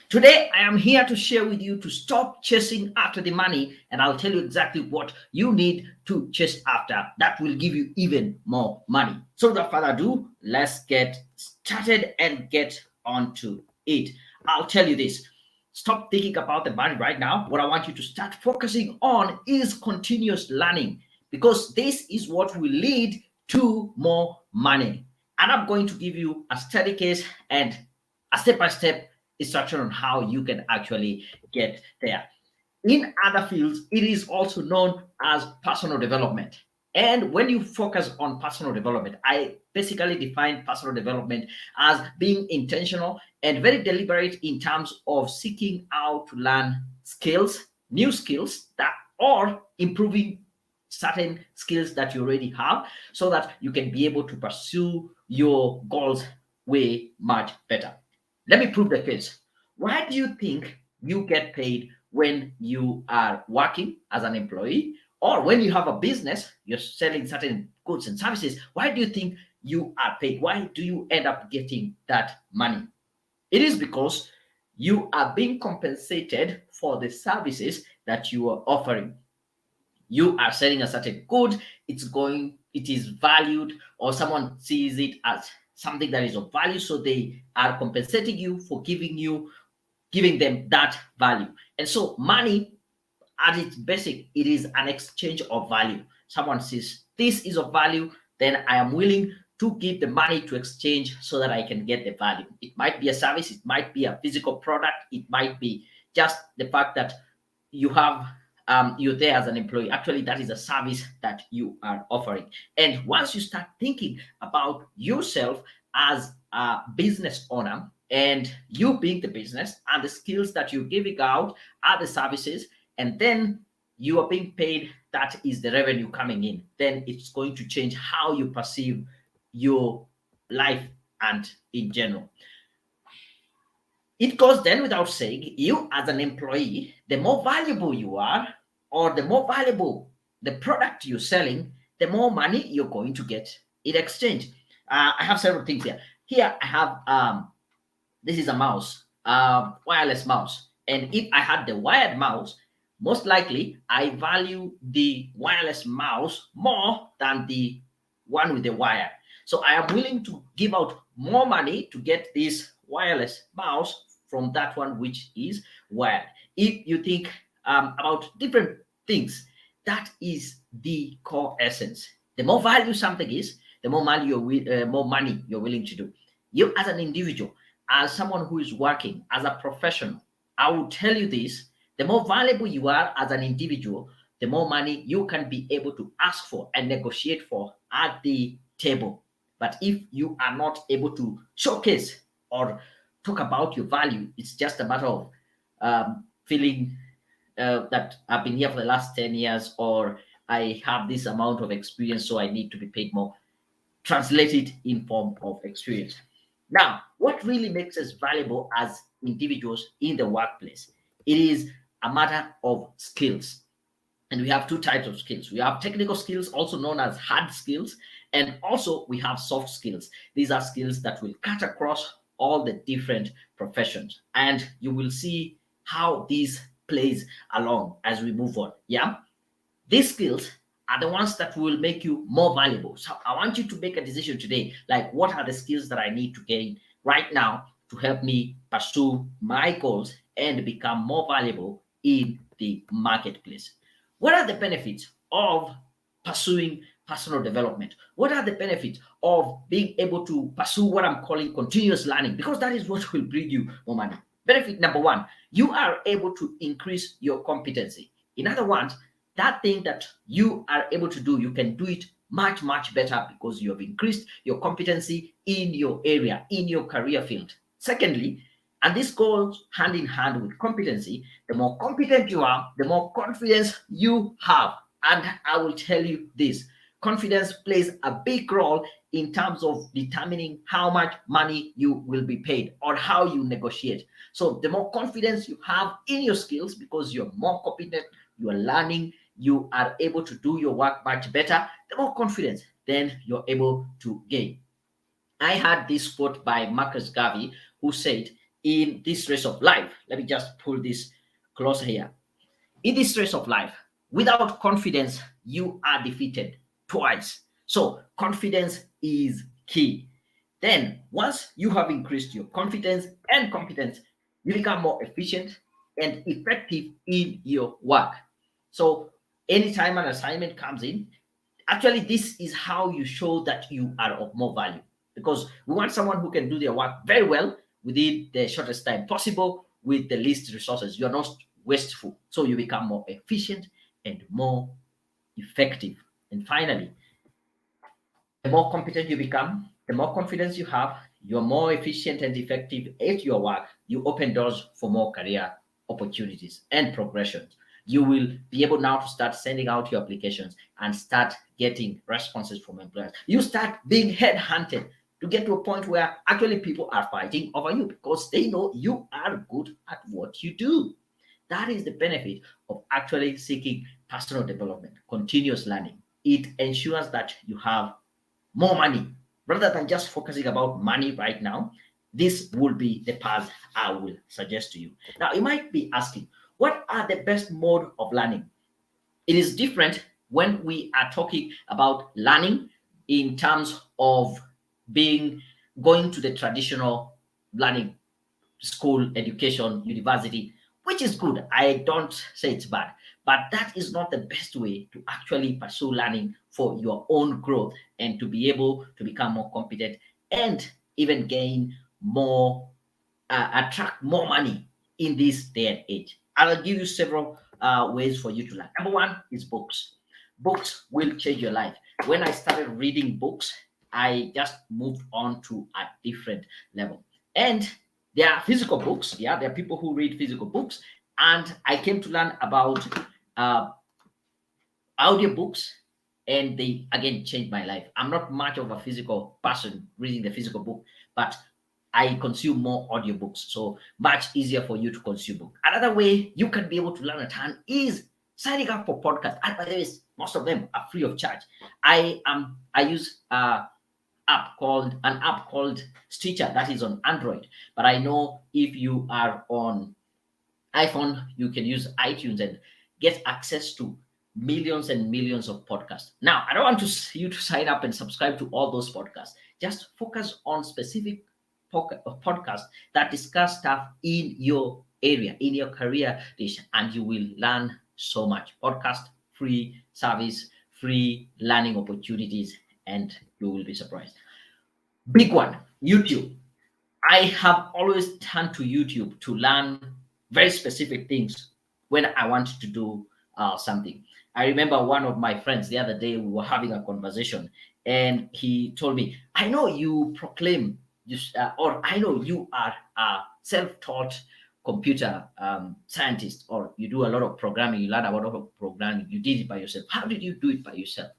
Today, I am here to share with you to stop chasing after the money, and I'll tell you exactly what you need to chase after that will give you even more money. So, without further ado, let's get started and get on to it. I'll tell you this: stop thinking about the money right now. What I want you to start focusing on is continuous learning, because this is what will lead to more money. And I'm going to give you a study case and a step by step instruction on how you can actually get there. In other fields, it is also known as personal development. And when you focus on personal development, I basically define personal development as being intentional and very deliberate in terms of seeking out to learn skills, new skills that are improving certain skills that you already have so that you can be able to pursue your goals way much better. Let me prove the case. Why do you think you get paid when you are working as an employee, or when you have a business, you're selling certain goods and services? Why do you think you are paid? Why do you end up getting that money? It is because you are being compensated for the services that you are offering. You are selling a certain good, it is valued, or someone sees it as something that is of value, so they are compensating you for giving them that value. And so money at its basic, it is an exchange of value. Someone says this is of value, then I am willing to give the money to exchange so that I can get the value. It might be a service, it might be a physical product, it might be just the fact that you have you're there as an employee. Actually, that is a service that you are offering. And once you start thinking about yourself as a business owner, and you being the business, and the skills that you're giving out are the services, and then you are being paid, that is the revenue coming in, then it's going to change how you perceive your life and in general. It goes then without saying, you as an employee, the more valuable you are, or the more valuable the product you're selling, the more money you're going to get in exchange. I have several things here. Here I have this is a mouse, wireless mouse. And if I had the wired mouse, most likely I value the wireless mouse more than the one with the wire. So I am willing to give out more money to get this wireless mouse from that one which is wired. If you think about different things, that is the core essence. The more value something is, the more money more money you're willing to do. You as an individual, as someone who is working as a professional, I will tell you this: the more valuable you are as an individual, the more money you can be able to ask for and negotiate for at the table. But if you are not able to showcase or talk about your value, it's just a matter of feeling that I've been here for the last 10 years, or I have this amount of experience, so I need to be paid more. Translate it in form of experience. Now, what really makes us valuable as individuals in the workplace? It is a matter of skills. And we have two types of skills. We have technical skills, also known as hard skills, and also we have soft skills. These are skills that will cut across all the different professions, and you will see how this plays along as we move on. Yeah, these skills are the ones that will make you more valuable. So I want you to make a decision today, like what are the skills that I need to gain right now to help me pursue my goals and become more valuable in the marketplace. What are the benefits of pursuing personal development? What are the benefits of being able to pursue what I'm calling continuous learning? Because that is what will bring you more money. Benefit number one, you are able to increase your competency. In other words, that thing that you are able to do, you can do it much, much better because you have increased your competency in your area, in your career field. Secondly, and this goes hand in hand with competency, the more competent you are, the more confidence you have. And I will tell you this: confidence plays a big role in terms of determining how much money you will be paid or how you negotiate. So, the more confidence you have in your skills, because you're more competent, you are learning, you are able to do your work much better, the more confidence then you're able to gain. I had this quote by Marcus Garvey, who said, in this race of life, let me just pull this closer here. In this race of life, without confidence, you are defeated twice. So, confidence is key. Then, once you have increased your confidence and competence, you become more efficient and effective in your work. So, anytime an assignment comes in, actually, this is how you show that you are of more value, because we want someone who can do their work very well within the shortest time possible with the least resources. You're not wasteful, so you become more efficient and more effective. And finally, the more competent you become, the more confidence you have, you're more efficient and effective at your work. You open doors for more career opportunities and progression. You will be able now to start sending out your applications and start getting responses from employers. You start being headhunted to get to a point where actually people are fighting over you because they know you are good at what you do. That is the benefit of actually seeking personal development, continuous learning. It ensures that you have more money rather than just focusing about money right now. This will be the path I will suggest to you. Now, you might be asking, what are the best mode of learning? It is different when we are talking about learning in terms of being going to the traditional learning, school, education, university, which is good. I don't say it's bad, but that is not the best way to actually pursue learning for your own growth and to be able to become more competent and even gain more, attract more money in this day and age. I'll give you several ways for you to learn. Number one is books. Books will change your life. When I started reading books, I just moved on to a different level. And there are physical books. Yeah, there are people who read physical books. And I came to learn about uh, audiobooks, and they again changed my life. I'm not much of a physical person reading the physical book, but I consume more audiobooks. So much easier for you to consume book. Another way you can be able to learn a ton is signing up for podcasts. And by the way, most of them are free of charge. I use an app called Stitcher that is on Android. But I know if you are on iPhone, you can use iTunes and get access to millions and millions of podcasts. Now, I don't want you to sign up and subscribe to all those podcasts. Just focus on specific podcasts that discuss stuff in your area, in your career niche, and you will learn so much. Podcast, free service, free learning opportunities, and you will be surprised. Big one, YouTube. I have always turned to YouTube to learn very specific things when I want to do something. I remember one of my friends the other day, we were having a conversation, and he told me, I know you proclaim, or I know you are a self taught computer scientist, or you do a lot of programming, you learn a lot of programming, you did it by yourself. How did you do it by yourself?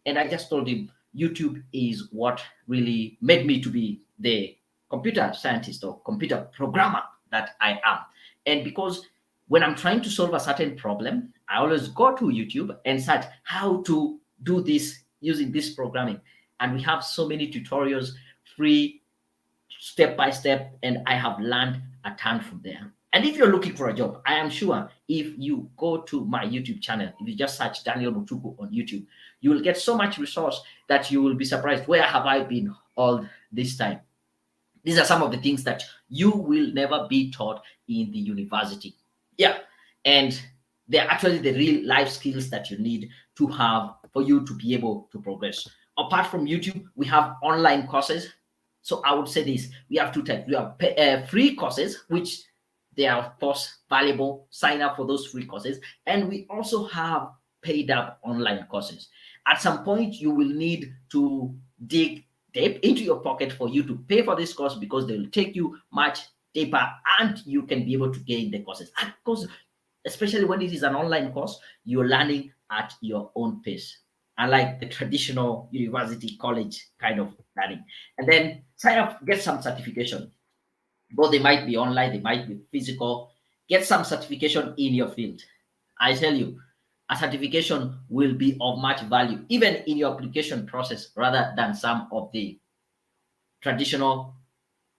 And I just told him YouTube is what really made me to be the computer scientist or computer programmer that I am. And because when I'm trying to solve a certain problem, I always go to YouTube and search how to do this using this programming. And we have so many tutorials, free, step by step, and I have learned a ton from there. And if you're looking for a job, I am sure if you go to my YouTube channel, if you just search Daniel Mutuku on YouTube, you will get so much resource that you will be surprised. Where have I been all this time? These are some of the things that you will never be taught in the university. Yeah. And they're actually the real life skills that you need to have for you to be able to progress. Apart from YouTube, we have online courses. So I would say this: we have two types. We have free courses, which they are of course valuable. Sign up for those free courses, and we also have paid up online courses. At some point, you will need to dig deep into your pocket for you to pay for this course because they will take you much deeper, and you can be able to gain the courses. And because especially when it is an online course, you're learning at your own pace, unlike the traditional university college kind of learning. And then sign up, get some certification. Both they might be online, they might be physical. Get some certification in your field. I tell you, a certification will be of much value, even in your application process, rather than some of the traditional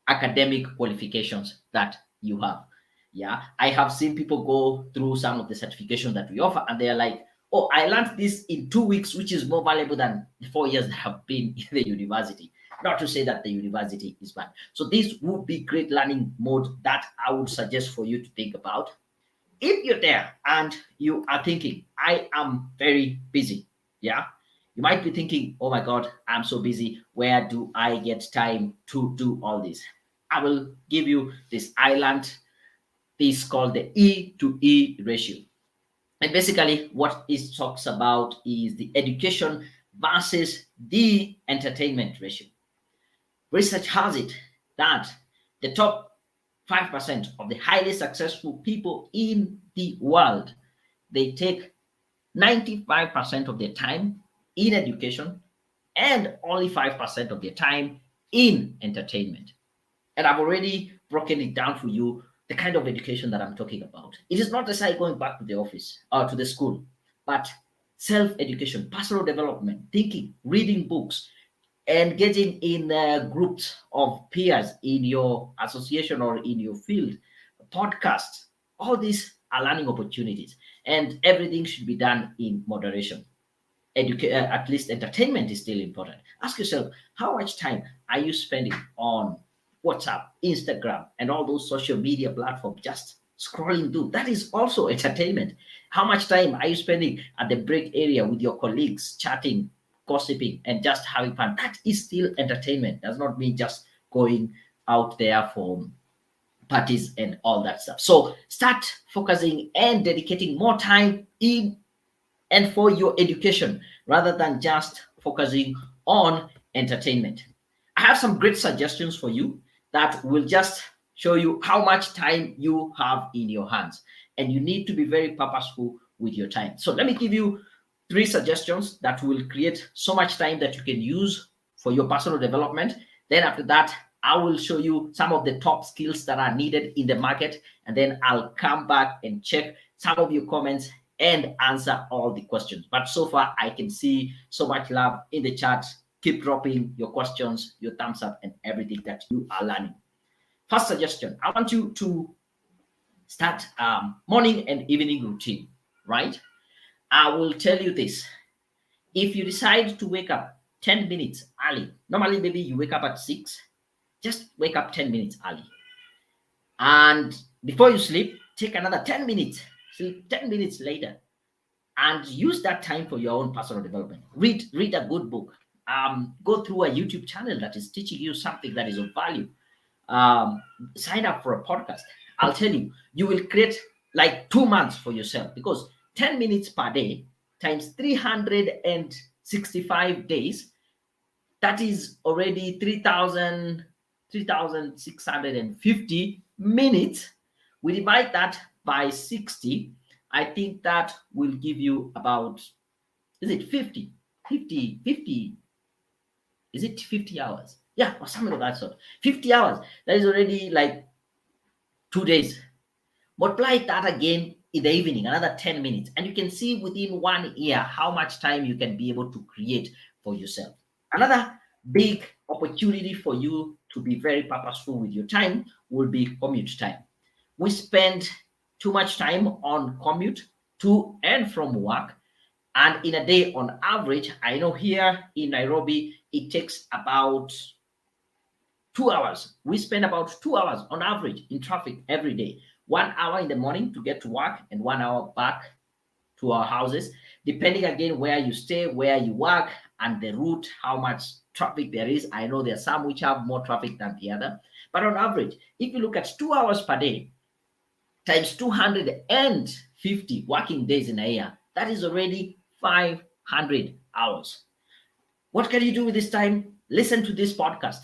academic qualifications that you have. Yeah, I have seen people go through some of the certification that we offer, and they're like, "Oh, I learned this in 2 weeks, which is more valuable than the 4 years that have been in the university." Not to say that the university is bad. So this would be great learning mode that I would suggest for you to think about. If you're there and you are thinking, I am very busy, yeah, you might be thinking, oh my God, I'm so busy. Where do I get time to do all this? I will give you this island, this called the E-to-E ratio. And basically, what it talks about is the education versus the entertainment ratio. Research has it that the top 5% of the highly successful people in the world, they take 95% of their time in education and only 5% of their time in entertainment. And I've already broken it down for you, the kind of education that I'm talking about. It is not necessarily going back to the office or to the school, but self-education, personal development, thinking, reading books, engaging in groups of peers in your association or in your field, podcasts. All these are learning opportunities, and everything should be done in moderation. At least entertainment is still important. Ask yourself, how much time are you spending on WhatsApp, Instagram, and all those social media platforms just scrolling through? That is also entertainment. How much time are you spending at the break area with your colleagues, chatting, gossiping, and just having fun? That is still entertainment. Does not mean just going out there for parties and all that stuff. So start focusing and dedicating more time in and for your education rather than just focusing on entertainment. I have some great suggestions for you that will just show you how much time you have in your hands. And you need to be very purposeful with your time. So let me give you 3 suggestions that will create so much time that you can use for your personal development. Then after that, I will show you some of the top skills that are needed in the market. And then I'll come back and check some of your comments and answer all the questions. But so far, I can see so much love in the chat. Keep dropping your questions, your thumbs up, and everything that you are learning. First suggestion, I want you to start morning and evening routine, right? I will tell you this. If you decide to wake up 10 minutes early, normally maybe you wake up at 6, just wake up 10 minutes early. And before you sleep, take another 10 minutes, sleep 10 minutes later, and use that time for your own personal development. Read a good book. Go through a YouTube channel that is teaching you something that is of value. Sign up for a podcast. I'll tell you, you will create like 2 months for yourself, because 10 minutes per day times 365 days, that is already 3,650 minutes. We divide that by 60. I think that will give you about, is it 50? 50, is it 50 hours? Yeah, or something of that sort. 50 hours. That is already like 2 days. Multiply that again in the evening, another 10 minutes. And you can see within 1 year how much time you can be able to create for yourself. Another big opportunity for you to be very purposeful with your time will be commute time. We spend too much time on commute to and from work. And in a day, on average, I know here in Nairobi, it takes about 2 hours. We spend about 2 hours on average in traffic every day. 1 hour in the morning to get to work and 1 hour back to our houses, depending again where you stay, where you work, and the route, how much traffic there is. I know there are some which have more traffic than the other. But on average, if you look at 2 hours per day times 250 working days in a year, that is already 500 hours. What can you do with this time? Listen to this podcast.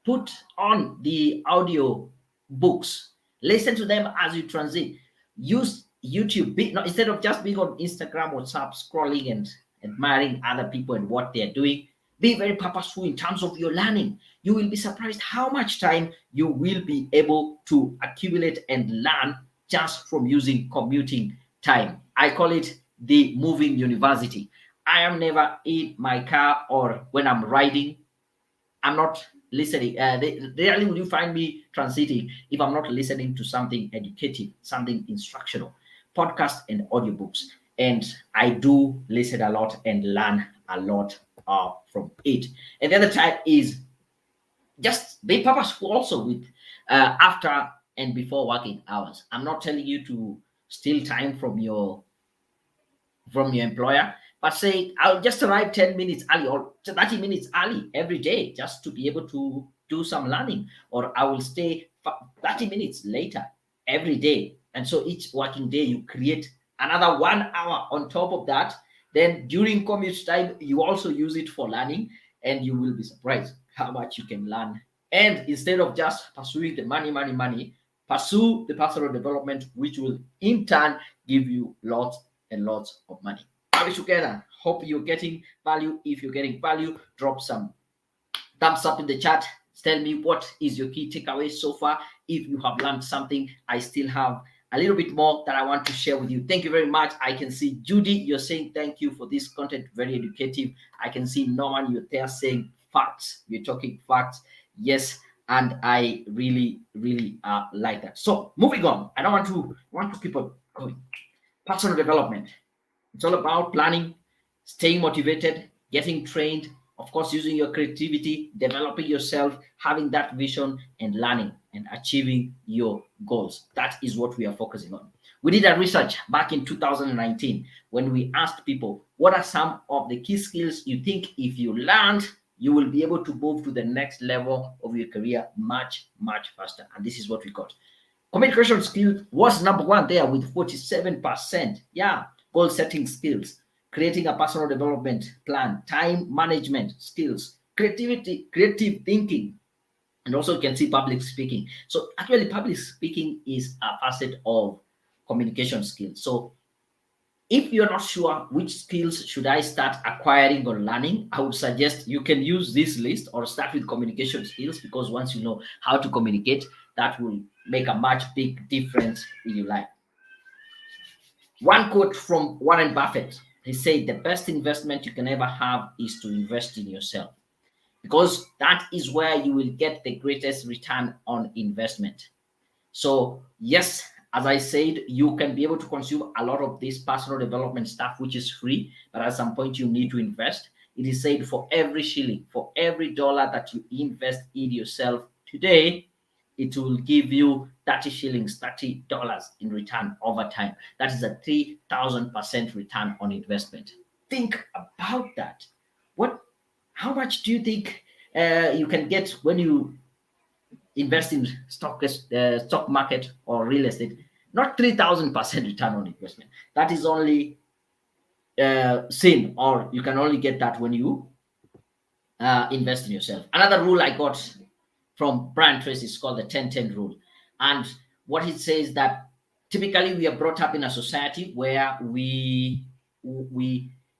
Put on the audio books. Listen to them as you transit. Use YouTube. Instead of just being on Instagram, WhatsApp, scrolling and admiring other people and what they're doing, be very purposeful in terms of your learning. You will be surprised how much time you will be able to accumulate and learn just from using commuting time. I call it the moving university. I am never in my car or when I'm riding. I'm not listening. Rarely will you find me transiting if I'm not listening to something educative, something instructional, podcast and audiobooks. And I do listen a lot and learn a lot from it. And the other type is just be purposeful also with after and before working hours. I'm not telling you to steal time from your employer, but say I'll just arrive 10 minutes early or 30 minutes early every day just to be able to do some learning, or I will stay 30 minutes later every day. And so each working day you create another 1 hour on top of that. Then during commute time you also use it for learning, and you will be surprised how much you can learn. And instead of just pursuing the money, pursue the personal development, which will in turn give you lots and lots of money. Are we together? Hope you're getting value. If you're getting value, drop some thumbs up in the chat. Tell me what is your key takeaway so far. If you have learned something, I still have a little bit more that I want to share with you. Thank you very much. I can see Judy, you're saying thank you for this content, very educative. I can see Norman, you're there saying facts. We're talking facts. Yes, and I really, really like that. So moving on, I don't want to keep on going. Personal development. It's all about planning, staying motivated, getting trained, of course, using your creativity, developing yourself, having that vision, and learning and achieving your goals. That is what we are focusing on. We did a research back in 2019 when we asked people, what are some of the key skills you think if you learned, you will be able to move to the next level of your career much, much faster? And this is what we got. Communication skills was number one there with 47%. Yeah, goal setting skills, creating a personal development plan, time management skills, creativity, creative thinking, and also you can see public speaking. So actually, public speaking is a facet of communication skills. So if you're not sure which skills should I start acquiring or learning, I would suggest you can use this list or start with communication skills, because once you know how to communicate, that will make a much big difference in your life. One quote from Warren Buffett, he said, the best investment you can ever have is to invest in yourself, because that is where you will get the greatest return on investment. So, yes, as I said, you can be able to consume a lot of this personal development stuff, which is free, but at some point you need to invest. It is said for every shilling, for every dollar that you invest in yourself today, it will give you 30 shillings, $30 in return over time. That is a 3,000% return on investment. Think about that. What? How much do you think you can get when you invest in stock market or real estate? Not 3,000% return on investment. That is only sin, or you can only get that when you invest in yourself. Another rule I got from Brian Tracy is called the 10-10 rule. And what it says that typically we are brought up in a society where we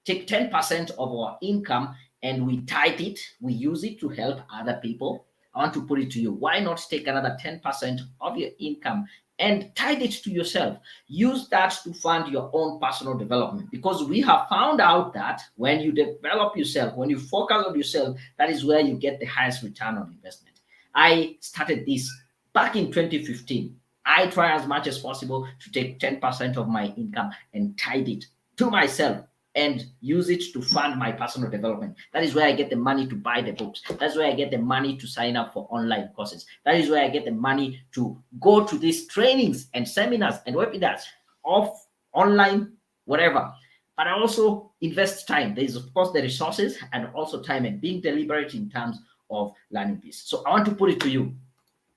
take 10% of our income and we tithe it, we use it to help other people. I want to put it to you. Why not take another 10% of your income and tithe it to yourself? Use that to fund your own personal development, because we have found out that when you develop yourself, when you focus on yourself, that is where you get the highest return on investment. I started this back in 2015. I try as much as possible to take 10% of my income and tithe it to myself and use it to fund my personal development. That is where I get the money to buy the books. That's where I get the money to sign up for online courses. That is where I get the money to go to these trainings and seminars and webinars, off, online, whatever. But I also invest time. There is, of course, the resources and also time, and being deliberate in terms of learning this. So I want to put it to you.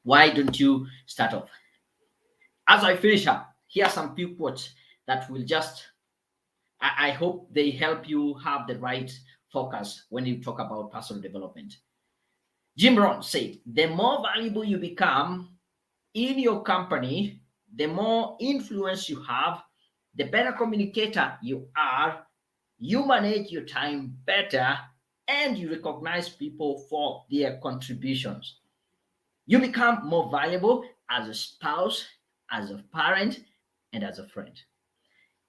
Why don't you start off? As I finish up, here are some few quotes that will just, I hope they help you have the right focus when you talk about personal development. Jim Rohn said, the more valuable you become in your company, the more influence you have, the better communicator you are, you manage your time better, and you recognize people for their contributions. You become more valuable as a spouse, as a parent, and as a friend.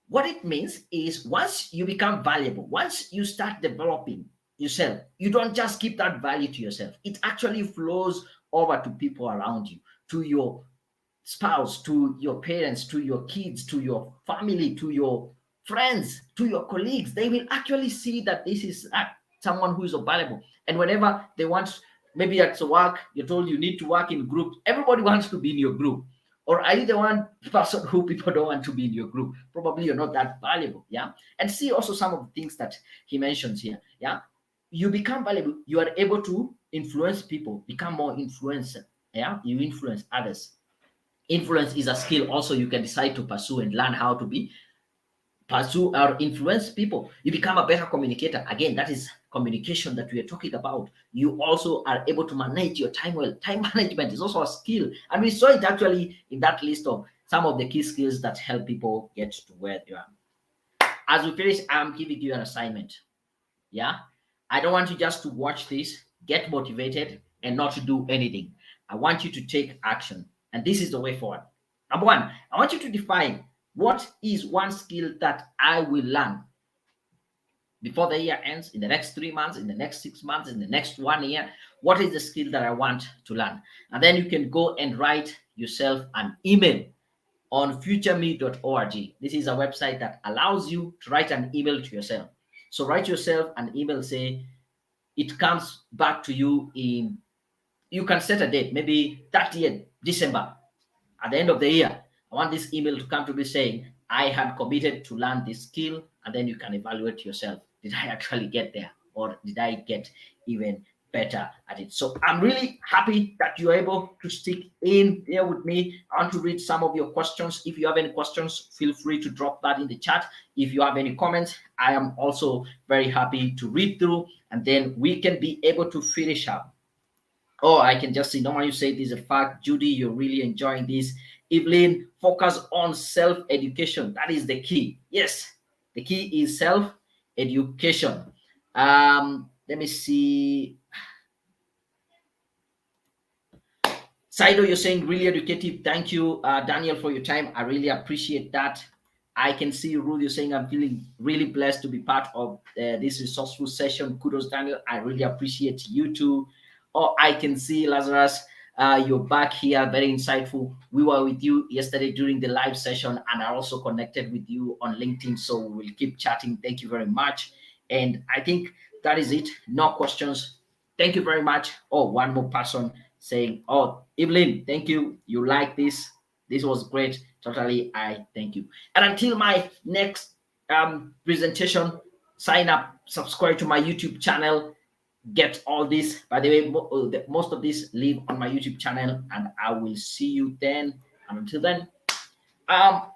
What it means is once you become valuable, once you start developing, yourself, you don't just keep that value to yourself. It actually flows over to people around you, to your spouse, to your parents, to your kids, to your family, to your friends, to your colleagues. They will actually see that this is someone who is valuable. And whenever they want, maybe at work, you're told you need to work in groups, everybody wants to be in your group. Or are you the one person who people don't want to be in your group? Probably you're not that valuable. Yeah. And see also some of the things that he mentions here. Yeah. You become valuable, you are able to influence people, become more influencer. Yeah. You influence others. Influence is a skill also you can decide to pursue and learn how to be pursue or influence people. You become a better communicator. Again, that is communication that we are talking about. You also are able to manage your time well. Time management is also a skill, and we saw it actually in that list of some of the key skills that help people get to where they are. As we finish, I'm giving you an assignment. Yeah, I don't want you just to watch this, get motivated, and not to do anything. I want you to take action, and this is the way forward. Number one, I want you to define what is one skill that I will learn before the year ends, in the next 3 months, in the next 6 months, in the next 1 year. What is the skill that I want to learn? And then you can go and write yourself an email on futureme.org. This is a website that allows you to write an email to yourself. So write yourself an email, say it comes back to you in, you can set a date, maybe 30th December. At the end of the year, I want this email to come to me saying, I had committed to learn this skill, and then you can evaluate yourself. Did I actually get there, or did I get even better at it? So I'm really happy that you're able to stick in here with me. I want to read some of your questions. If you have any questions, feel free to drop that in the chat. If you have any comments, I am also very happy to read through, and then we can be able to finish up. Oh, I can just see. Normally you say this is a fact. Judy, you're really enjoying this. Evelyn, focus on self-education. That is the key. Yes, the key is self-education. Let me see. Saido, you're saying really educative. Thank you, Daniel, for your time. I really appreciate that. I can see Ruth, you're saying I'm feeling really blessed to be part of this resourceful session. Kudos, Daniel. I really appreciate you too. Oh, I can see Lazarus. You're back here, very insightful. We were with you yesterday during the live session, and I also connected with you on LinkedIn. So we'll keep chatting. Thank you very much. And I think that is it. No questions. Thank you very much. Oh, one more person saying, oh, Evelyn, thank you. You like this. This was great. Totally, I thank you. And until my next presentation, sign up, subscribe to my YouTube channel, get all this. By the way, most of this live on my YouTube channel, and I will see you then. And until then, out.